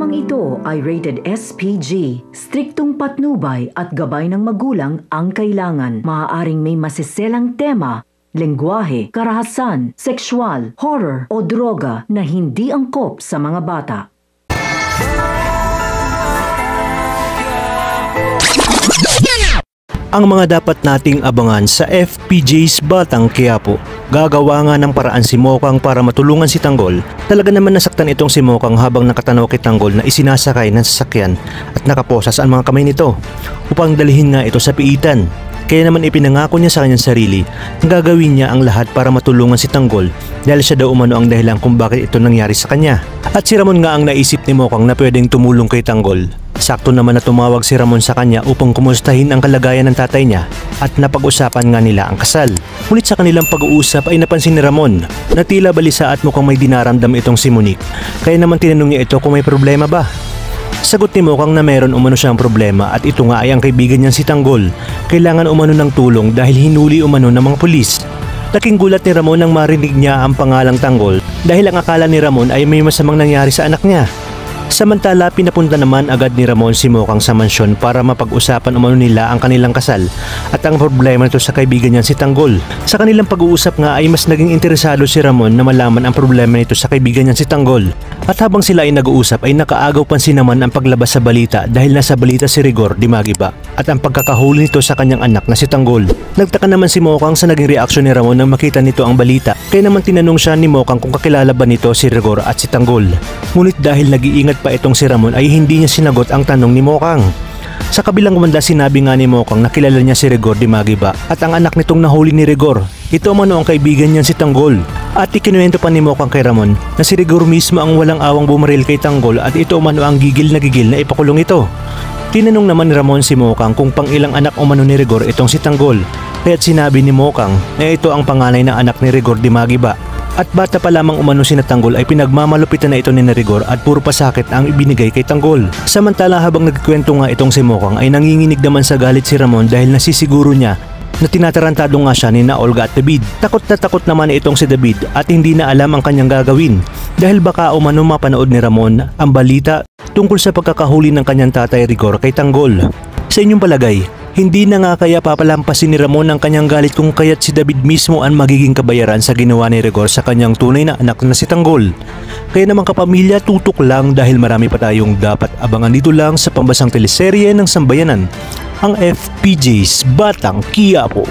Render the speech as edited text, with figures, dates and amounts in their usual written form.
Programang ito ay rated SPG. Striktong patnubay at gabay ng magulang ang kailangan. Maaaring may masiselang tema, lengguwahe, karahasan, sexual, horror o droga na hindi angkop sa mga bata. Ang mga dapat nating abangan sa FPJ's Batang Quiapo. Gagawa nga ng paraan si Mokang para matulungan si Tanggol. Talaga naman nasaktan itong si Mokang habang nakatanaw kay Tanggol na isinasakay ng sasakyan at nakaposas ang mga kamay nito upang dalhin nga ito sa piitan. Kaya naman ipinangako niya sa kanyang sarili na gagawin niya ang lahat para matulungan si Tanggol dahil siya daw umano ang dahilan kung bakit ito nangyari sa kanya. At si Ramon nga ang naisip ni Mokang na pwedeng tumulong kay Tanggol. Sakto naman na tumawag si Ramon sa kanya upang kumustahin ang kalagayan ng tatay niya at napag-usapan nga nila ang kasal. Ngunit sa kanilang pag-uusap ay napansin ni Ramon na tila balisa at mukhang may dinaramdam itong si Monique. Kaya naman tinanong niya ito kung may problema ba. Sagot ni Mokang na meron umano siyang problema at ito nga ay ang kaibigan niyang si Tanggol. Kailangan umano ng tulong dahil hinuli umano ng mga pulis. Laking gulat ni Ramon nang marinig niya ang pangalang Tanggol dahil ang akala ni Ramon ay may masamang nangyari sa anak niya. Samantala, pinapunta naman agad ni Ramon si Mokang sa mansyon para mapag-usapan umano nila ang kanilang kasal at ang problema nito sa kaibigan niyan si Tanggol. Sa kanilang pag-uusap nga ay mas naging interesado si Ramon na malaman ang problema nito sa kaibigan niyan si Tanggol. At habang sila ay nag-uusap ay nakaagaw pansin naman ang paglabas sa balita dahil nasa balita si Rigor Dimagiba at ang pagkakahuli nito sa kanyang anak na si Tanggol. Nagtaka naman si Mokang sa naging reaksyon ni Ramon nang makita nito ang balita, kaya naman tinanong siya ni Mokang kung kakilala ba nito si Rigor at si Tanggol. Ngunit dahil nag-iingat pa itong si Ramon ay hindi niya sinagot ang tanong ni Mokang. Sa kabilang banda sinabi nga ni Mokang na kilala niya si Rigor Dimagiba at ang anak nitong nahuli ni Rigor. Ito umano ang kaibigan niyan si Tanggol. At ikinuwento pa ni Mokang kay Ramon na si Rigor mismo ang walang awang bumaril kay Tanggol at ito umano ang gigil na ipakulong ito. Tinanong naman ni Ramon si Mokang kung pang ilang anak umano ni Rigor itong si Tanggol. Kaya't sinabi ni Mokang na ito ang panganay na anak ni Rigor Dimagiba. At bata pa lamang umano si Tanggol ay pinagmamalupitan na ito ni Rigor at puro pasakit ang ibinigay kay Tanggol. Samantala habang nagkwento nga itong si Mokang ay nanginginig naman sa galit si Ramon dahil nasisiguro niya na tinatarantado nga siya ni Olga at David. Takot na takot naman itong si David at hindi na alam ang kanyang gagawin dahil baka umano mapanood ni Ramon ang balita tungkol sa pagkakahuli ng kanyang tatay Rigor kay Tanggol. Sa inyong palagay, hindi na nga kaya papalampasin ni Ramon ang kanyang galit kung kaya't si David mismo ang magiging kabayaran sa ginawa ni Rigor sa kanyang tunay na anak na si Tanggol. Kaya naman kapamilya, tutok lang dahil marami pa tayong dapat abangan dito lang sa pambasang teleserye ng sambayanan, ang FPJ's Batang Quiapo.